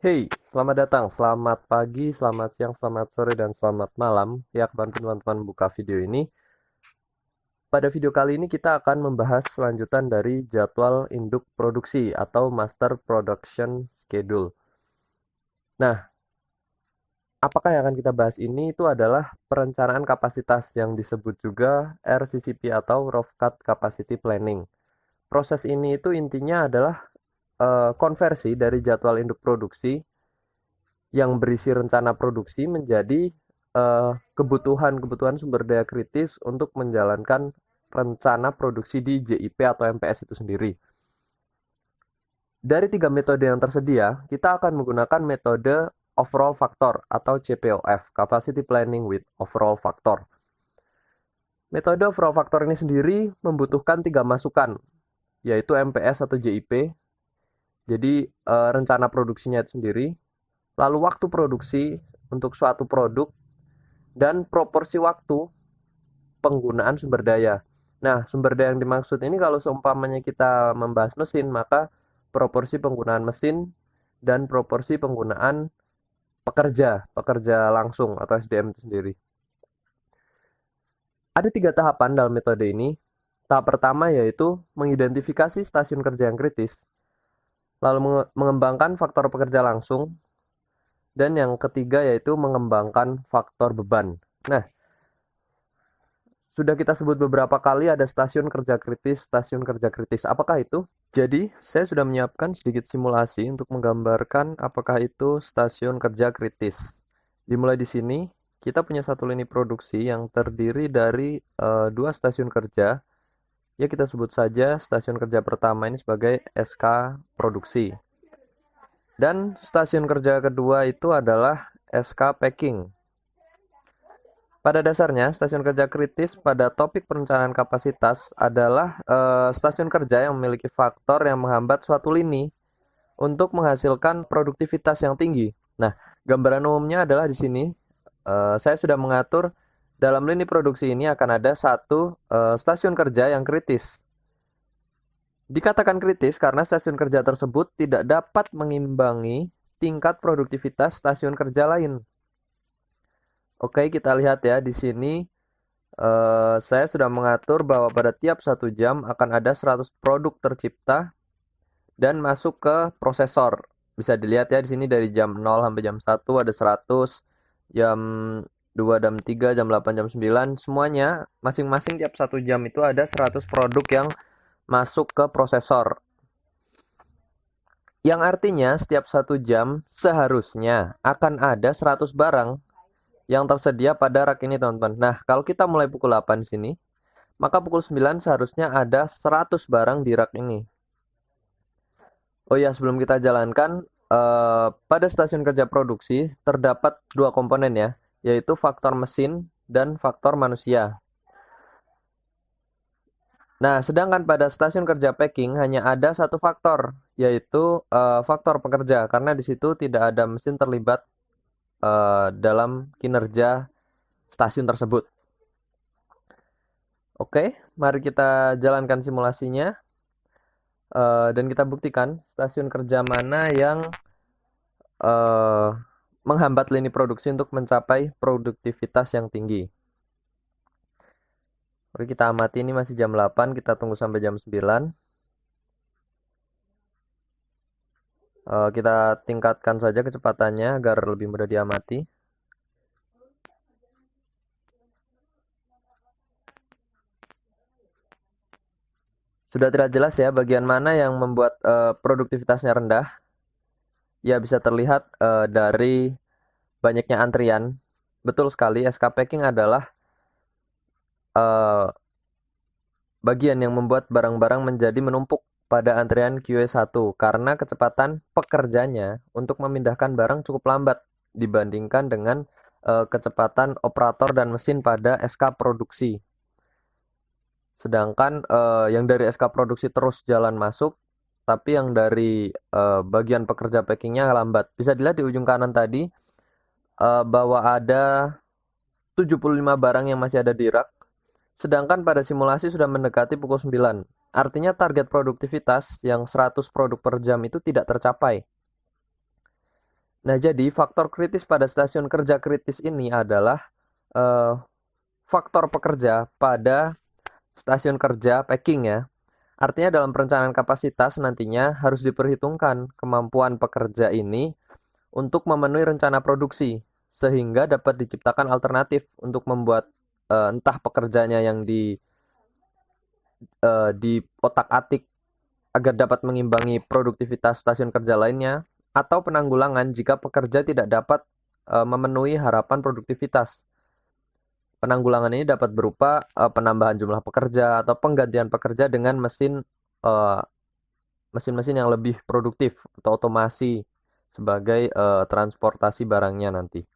Hey, selamat datang, selamat pagi, selamat siang, selamat sore, dan selamat malam. Ya, kebantu teman-teman buka video ini. Pada video kali ini kita akan membahas selanjutan dari jadwal induk produksi atau Master Production Schedule. Nah, apakah yang akan kita bahas ini itu adalah perencanaan kapasitas yang disebut juga RCCP atau Rough Cut Capacity Planning. Proses ini itu intinya adalah konversi dari jadwal induk produksi yang berisi rencana produksi menjadi kebutuhan-kebutuhan sumber daya kritis untuk menjalankan rencana produksi di JIP atau MPS itu sendiri. Dari tiga metode yang tersedia, kita akan menggunakan metode Overall Factor atau CPOF, Capacity Planning with Overall Factor. Metode Overall Factor ini sendiri membutuhkan tiga masukan, yaitu MPS atau JIP, jadi rencana produksinya itu sendiri, lalu waktu produksi untuk suatu produk, dan proporsi waktu penggunaan sumber daya. Nah, sumber daya yang dimaksud ini kalau seumpamanya kita membahas mesin, maka proporsi penggunaan mesin dan proporsi penggunaan pekerja langsung atau SDM itu sendiri. Ada tiga tahapan dalam metode ini. Tahap pertama yaitu mengidentifikasi stasiun kerja yang kritis, lalu mengembangkan faktor pekerja langsung, dan yang ketiga yaitu mengembangkan faktor beban. Nah, sudah kita sebut beberapa kali ada stasiun kerja kritis, stasiun kerja kritis. Apakah itu? Jadi, saya sudah menyiapkan sedikit simulasi untuk menggambarkan apakah itu stasiun kerja kritis. Dimulai di sini, kita punya satu lini produksi yang terdiri dari dua stasiun kerja. Ya, kita sebut saja stasiun kerja pertama ini sebagai SK produksi. Dan stasiun kerja kedua itu adalah SK packing. Pada dasarnya, stasiun kerja kritis pada topik perencanaan kapasitas adalah stasiun kerja yang memiliki faktor yang menghambat suatu lini untuk menghasilkan produktivitas yang tinggi. Nah, gambaran umumnya adalah di sini. Saya sudah mengatur dalam lini produksi ini akan ada satu stasiun kerja yang kritis. Dikatakan kritis karena stasiun kerja tersebut tidak dapat mengimbangi tingkat produktivitas stasiun kerja lain. Oke, kita lihat ya di sini saya sudah mengatur bahwa pada tiap 1 jam akan ada 100 produk tercipta dan masuk ke prosesor. Bisa dilihat ya di sini dari jam 0 sampai jam 1 ada 100, jam 2, jam 3, jam 8, jam 9, semuanya masing-masing tiap 1 jam itu ada 100 produk yang masuk ke prosesor. Yang artinya setiap 1 jam seharusnya akan ada 100 barang yang tersedia pada rak ini, teman-teman. Nah, kalau kita mulai pukul 8 sini, maka pukul 9 seharusnya ada 100 barang di rak ini. Oh ya, sebelum kita jalankan, pada stasiun kerja produksi terdapat dua komponen ya, yaitu faktor mesin dan faktor manusia. Nah, sedangkan pada stasiun kerja packing hanya ada satu faktor, yaitu faktor pekerja, karena di situ tidak ada mesin terlibat dalam kinerja stasiun tersebut. Oke, mari kita jalankan simulasinya dan kita buktikan stasiun kerja mana yang menghambat lini produksi untuk mencapai produktivitas yang tinggi. Oke, kita amati ini masih jam 8, kita tunggu sampai jam 9. Kita tingkatkan saja kecepatannya agar lebih mudah diamati. Sudah tidak jelas ya bagian mana yang membuat produktivitasnya rendah. Ya, bisa terlihat dari banyaknya antrian. Betul sekali, SK Packing adalah bagian yang membuat barang-barang menjadi menumpuk pada antrian QE1 karena kecepatan pekerjanya untuk memindahkan barang cukup lambat dibandingkan dengan kecepatan operator dan mesin pada SK produksi. Sedangkan yang dari SK produksi terus jalan masuk, tapi yang dari bagian pekerja packingnya lambat. Bisa dilihat di ujung kanan tadi bahwa ada 75 barang yang masih ada di rak, sedangkan pada simulasi sudah mendekati pukul 9. Artinya target produktivitas yang 100 produk per jam itu tidak tercapai. Nah, jadi faktor kritis pada stasiun kerja kritis ini adalah eh, faktor pekerja pada stasiun kerja packing ya. Artinya dalam perencanaan kapasitas nantinya harus diperhitungkan kemampuan pekerja ini untuk memenuhi rencana produksi sehingga dapat diciptakan alternatif untuk membuat entah pekerjanya yang di otak-atik agar dapat mengimbangi produktivitas stasiun kerja lainnya, atau penanggulangan jika pekerja tidak dapat memenuhi harapan produktivitas. Penanggulangan ini dapat berupa penambahan jumlah pekerja atau penggantian pekerja dengan mesin-mesin yang lebih produktif atau otomasi sebagai transportasi barangnya nanti.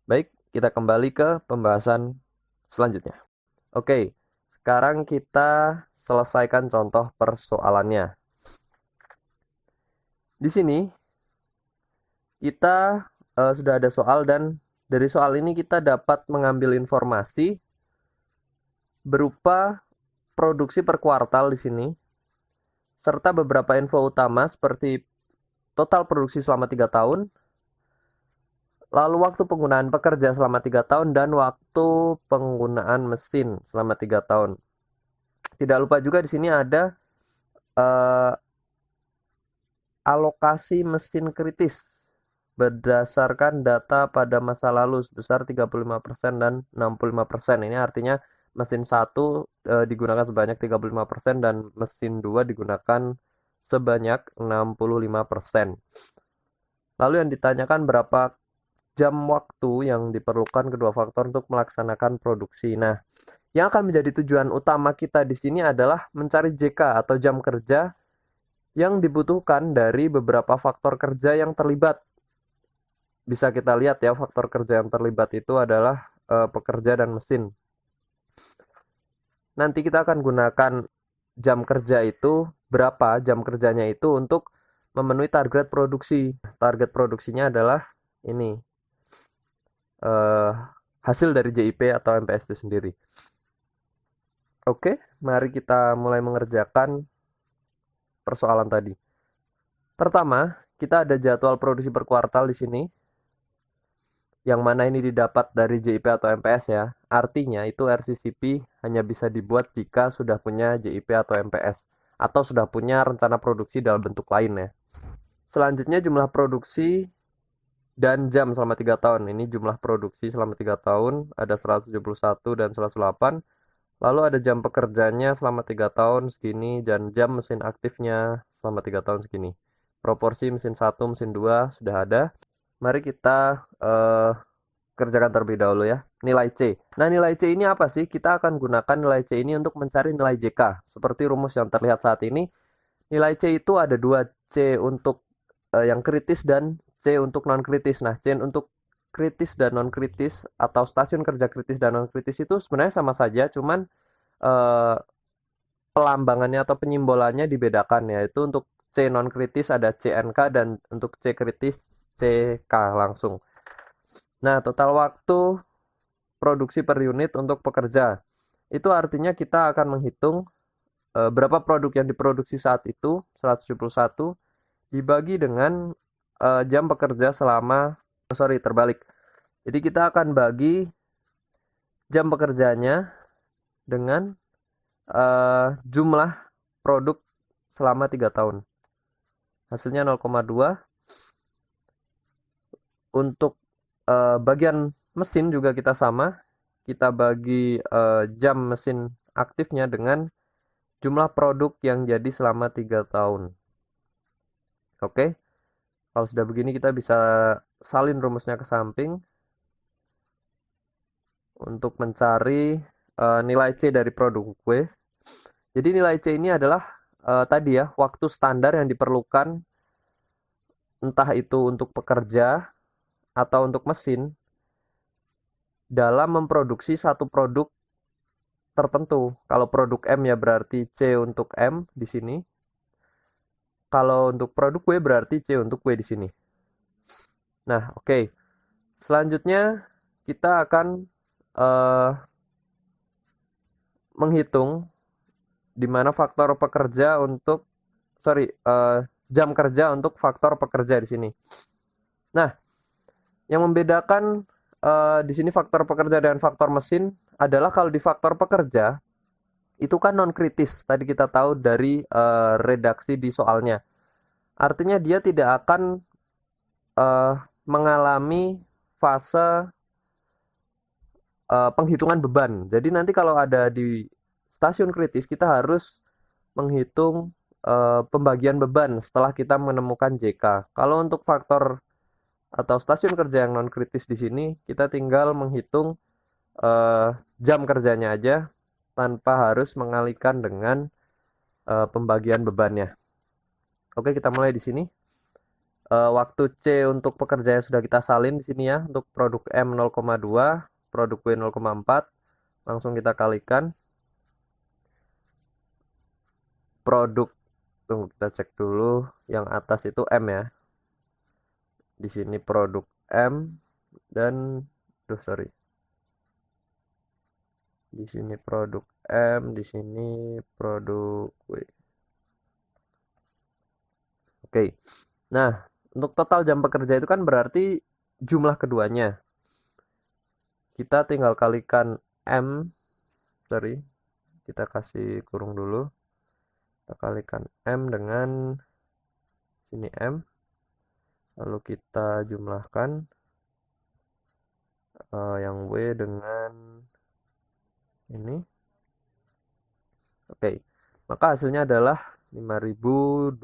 Baik, kita kembali ke pembahasan selanjutnya. Oke, sekarang kita selesaikan contoh persoalannya. Di sini kita sudah ada soal dan dari soal ini kita dapat mengambil informasi berupa produksi per kuartal di sini serta beberapa info utama seperti total produksi selama 3 tahun, lalu waktu penggunaan pekerja selama 3 tahun dan waktu penggunaan mesin selama 3 tahun. Tidak lupa juga di sini ada alokasi mesin kritis berdasarkan data pada masa lalu sebesar 35% dan 65%. Ini artinya mesin 1 digunakan sebanyak 35% dan mesin 2 digunakan sebanyak 65%. Lalu yang ditanyakan berapa jam waktu yang diperlukan kedua faktor untuk melaksanakan produksi. Nah, yang akan menjadi tujuan utama kita di sini adalah mencari JK atau jam kerja yang dibutuhkan dari beberapa faktor kerja yang terlibat. Bisa kita lihat ya, faktor kerja yang terlibat itu adalah pekerja dan mesin. Nanti kita akan gunakan jam kerja itu, berapa jam kerjanya itu untuk memenuhi target produksi. Target produksinya adalah ini, hasil dari JIP atau MPS itu sendiri. Oke, mari kita mulai mengerjakan persoalan tadi. Pertama, kita ada jadwal produksi per kuartal di sini, yang mana ini didapat dari JIP atau MPS ya. Artinya itu RCCP hanya bisa dibuat jika sudah punya JIP atau MPS, atau sudah punya rencana produksi dalam bentuk lain ya. Selanjutnya jumlah produksi dan jam selama 3 tahun. Ini jumlah produksi selama 3 tahun, ada 171 dan 108. Lalu ada jam pekerjanya selama 3 tahun segini, dan jam mesin aktifnya selama 3 tahun segini. Proporsi mesin 1, mesin 2 sudah ada. Mari kita kerjakan terlebih dahulu ya. Nilai C. Nah, nilai C ini apa sih? Kita akan gunakan nilai C ini untuk mencari nilai JK. Seperti rumus yang terlihat saat ini, nilai C itu ada dua, C untuk yang kritis dan C untuk non-kritis. Nah, C untuk kritis dan non-kritis atau stasiun kerja kritis dan non-kritis itu sebenarnya sama saja, cuman pelambangannya atau penyimbolannya dibedakan, yaitu untuk C non-kritis ada CNK dan untuk C kritis CK langsung. Nah, total waktu produksi per unit untuk pekerja. Itu artinya kita akan menghitung berapa produk yang diproduksi saat itu, 171, dibagi dengan jam bekerja selama, terbalik. Jadi kita akan bagi jam bekerjanya dengan jumlah produk selama 3 tahun. Hasilnya 0,2. Untuk bagian mesin juga kita sama. Kita bagi jam mesin aktifnya dengan jumlah produk yang jadi selama 3 tahun. Oke. Kalau sudah begini kita bisa salin rumusnya ke samping untuk mencari nilai C dari produk kue. Jadi nilai C ini adalah tadi ya, waktu standar yang diperlukan entah itu untuk pekerja atau untuk mesin dalam memproduksi satu produk tertentu. Kalau produk M ya berarti C untuk M di sini. Kalau untuk produk W berarti C untuk W di sini. Nah, oke. Selanjutnya kita akan menghitung di mana faktor pekerja untuk jam kerja untuk faktor pekerja di sini. Nah, yang membedakan di sini faktor pekerja dan faktor mesin adalah kalau di faktor pekerja itu kan non kritis. Tadi kita tahu dari redaksi di soalnya. Artinya dia tidak akan eh, mengalami fase penghitungan beban. Jadi nanti kalau ada di stasiun kritis kita harus menghitung pembagian beban setelah kita menemukan JK. Kalau untuk faktor atau stasiun kerja yang non kritis di sini kita tinggal menghitung eh, jam kerjanya aja tanpa harus mengalihkan dengan pembagian bebannya. Oke, kita mulai di sini. Waktu C untuk pekerja yang sudah kita salin di sini ya, untuk produk M 0,2, produk W 0,4, langsung kita kalikan. Produk, tunggu kita cek dulu, yang atas itu M ya. Di sini produk M dan, sorry, di sini produk M, di sini produk W. Oke, nah untuk total jam pekerja itu kan berarti jumlah keduanya. Kita tinggal kalikan M, sorry, kita kasih kurung dulu. Kita kalikan M dengan sini M, lalu kita jumlahkan yang W dengan ini. Oke, maka hasilnya adalah 5.200.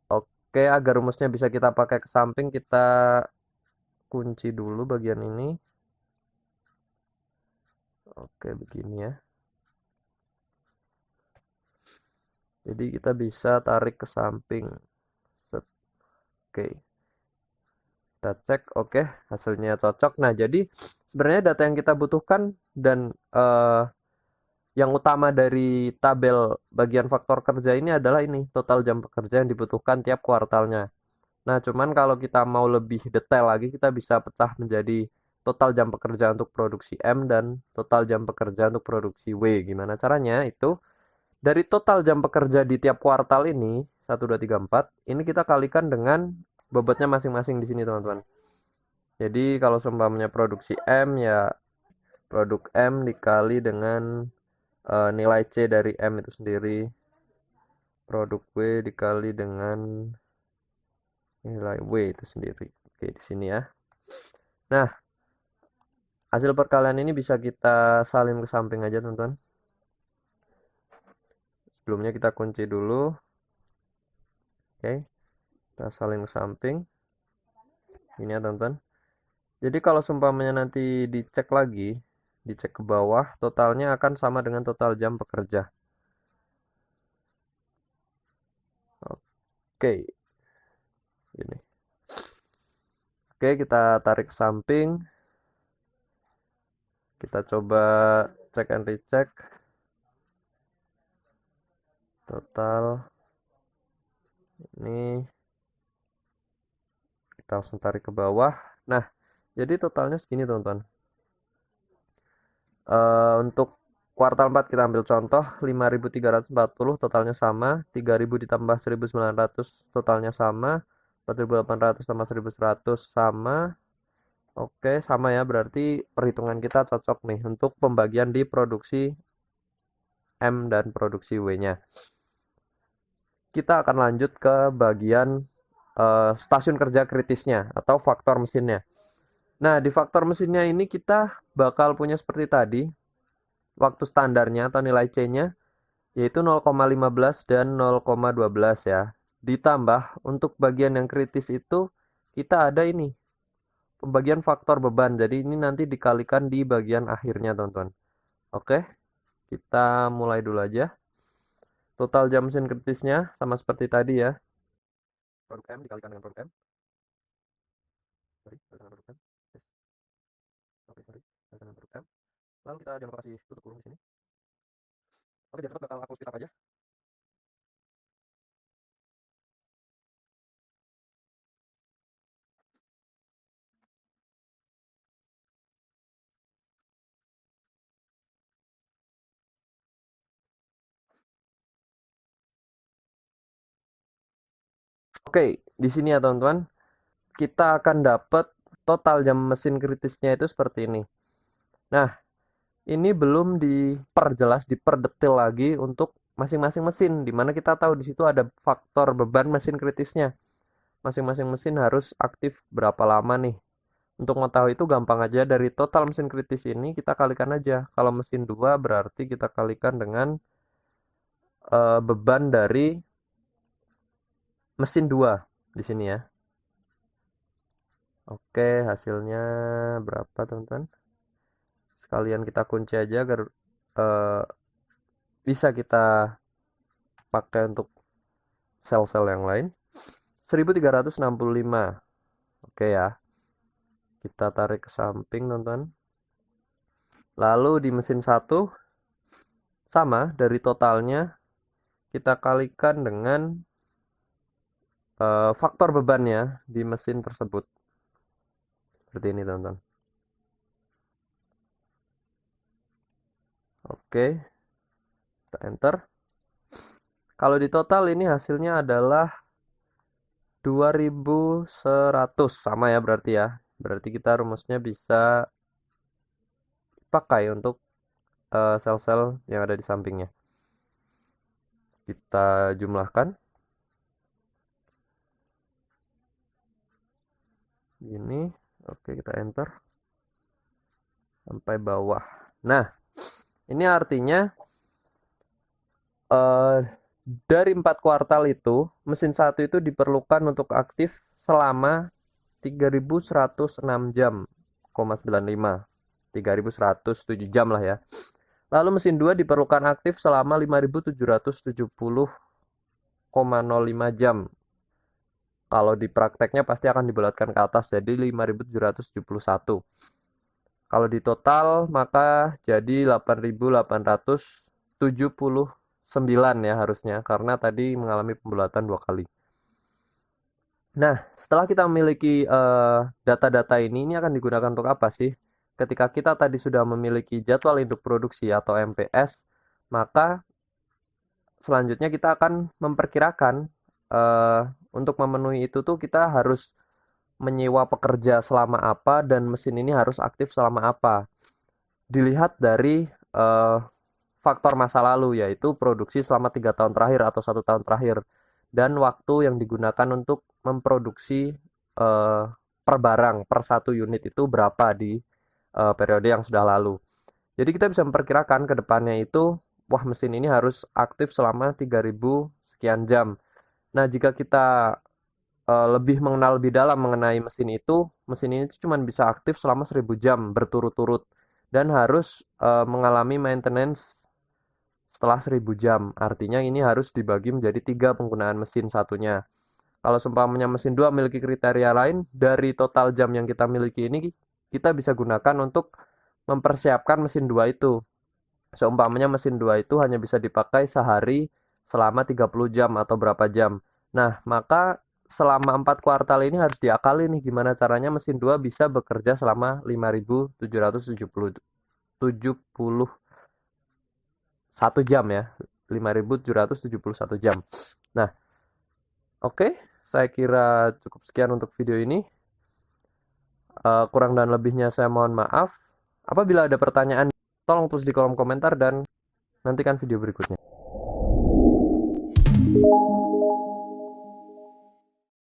Oke, agar rumusnya bisa kita pakai ke samping, kita kunci dulu bagian ini. Oke, begini ya. Jadi kita bisa tarik ke samping. Set. Oke, kita cek. Oke, hasilnya cocok. Nah, jadi sebenarnya data yang kita butuhkan dan yang utama dari tabel bagian faktor kerja ini adalah ini, total jam pekerja yang dibutuhkan tiap kuartalnya. Nah, cuman kalau kita mau lebih detail lagi, kita bisa pecah menjadi total jam pekerja untuk produksi M dan total jam pekerja untuk produksi W. Gimana caranya? Itu dari total jam pekerja di tiap kuartal ini, 1, 2, 3, 4, ini kita kalikan dengan bobotnya masing-masing di sini, teman-teman. Jadi, kalau seumpamanya produksi M, ya produk M dikali dengan nilai C dari M itu sendiri. Produk W dikali dengan nilai W itu sendiri. Oke, di sini ya. Nah, hasil perkalian ini bisa kita salin ke samping aja, teman-teman. Sebelumnya kita kunci dulu. Oke, kita salin ke samping. Ini ya, teman-teman. Jadi kalau seumpamanya nanti dicek lagi, dicek ke bawah, totalnya akan sama dengan total jam pekerja. Oke, ini. Oke, kita tarik ke samping. Kita coba cek and recheck. Total. Ini kita langsung tarik ke bawah. Nah, jadi totalnya segini, teman-teman. Untuk kuartal 4 kita ambil contoh 5.340 totalnya sama, 3.000 ditambah 1.900 totalnya sama, 4.800 tambah 1.100 sama. Oke, sama ya, berarti perhitungan kita cocok nih untuk pembagian di produksi M dan produksi W-nya. Kita akan lanjut ke bagian stasiun kerja kritisnya atau faktor mesinnya. Nah, di faktor mesinnya ini kita bakal punya seperti tadi, waktu standarnya atau nilai C-nya yaitu 0,15 dan 0,12 ya. Ditambah untuk bagian yang kritis itu kita ada ini pembagian faktor beban. Jadi ini nanti dikalikan di bagian akhirnya, teman-teman. Oke, kita mulai dulu aja. Total jam mesin kritisnya sama seperti tadi ya. Produk M dikalikan dengan produk M. Sorry, dikalikan dengan produk M. Yes. Oke, sorry. Dikalikan dengan produk M. Lalu kita jangan lupa kasih tutup kurung di sini. Oke, jadi bakal aku speed up aja. Oke, di sini ya teman-teman, kita akan dapat total jam mesin kritisnya itu seperti ini. Nah, ini belum diperjelas, diperdetil lagi untuk masing-masing mesin, di mana kita tahu di situ ada faktor beban mesin kritisnya. Masing-masing mesin harus aktif berapa lama nih. Untuk mengetahui itu gampang aja, dari total mesin kritis ini kita kalikan aja. Kalau mesin 2 berarti kita kalikan dengan beban dari mesin 2 di sini ya. Oke, hasilnya berapa teman-teman? Sekalian kita kunci aja agar bisa kita pakai untuk sel-sel yang lain. 1365. Oke ya. Kita tarik ke samping teman-teman. Lalu di mesin 1 sama, dari totalnya kita kalikan dengan faktor bebannya di mesin tersebut. Seperti ini teman-teman. Oke. Kita enter. Kalau di total ini hasilnya adalah 2100, sama ya berarti ya. Berarti kita rumusnya bisa pakai untuk sel-sel yang ada di sampingnya. Kita jumlahkan. Ini, oke, kita enter sampai bawah. Nah, ini artinya dari 4 kuartal itu, mesin 1 itu diperlukan untuk aktif selama 3106 jam, 95. 3107 jam lah ya. Lalu mesin 2 diperlukan aktif selama 5770,05 jam. Kalau di prakteknya pasti akan dibulatkan ke atas jadi 5771. Kalau di total maka jadi 8879 ya harusnya, karena tadi mengalami pembulatan 2 kali. Nah, setelah kita memiliki data-data ini akan digunakan untuk apa sih? Ketika kita tadi sudah memiliki jadwal induk produksi atau MPS, maka selanjutnya kita akan memperkirakan untuk memenuhi itu tuh kita harus menyewa pekerja selama apa dan mesin ini harus aktif selama apa. Dilihat dari faktor masa lalu, yaitu produksi selama 3 tahun terakhir atau 1 tahun terakhir, dan waktu yang digunakan untuk memproduksi per barang, per 1 unit itu berapa di periode yang sudah lalu. Jadi kita bisa memperkirakan ke depannya itu, wah mesin ini harus aktif selama 3000 sekian jam. Nah, jika kita lebih mengenal lebih dalam mengenai mesin ini cuma bisa aktif selama 1000 jam berturut-turut dan harus mengalami maintenance setelah 1000 jam. Artinya ini harus dibagi menjadi 3 penggunaan mesin satunya. Kalau seumpamanya mesin 2 memiliki kriteria lain, dari total jam yang kita miliki ini kita bisa gunakan untuk mempersiapkan mesin 2 itu. Seumpamanya mesin 2 itu hanya bisa dipakai sehari selama 30 jam atau berapa jam. Nah, maka selama 4 kuartal ini harus diakali nih gimana caranya mesin 2 bisa bekerja selama 5771 jam ya. 5771 jam. Nah, oke, saya kira cukup sekian untuk video ini. Kurang dan lebihnya saya mohon maaf. Apabila ada pertanyaan, tolong tulis di kolom komentar dan nantikan video berikutnya.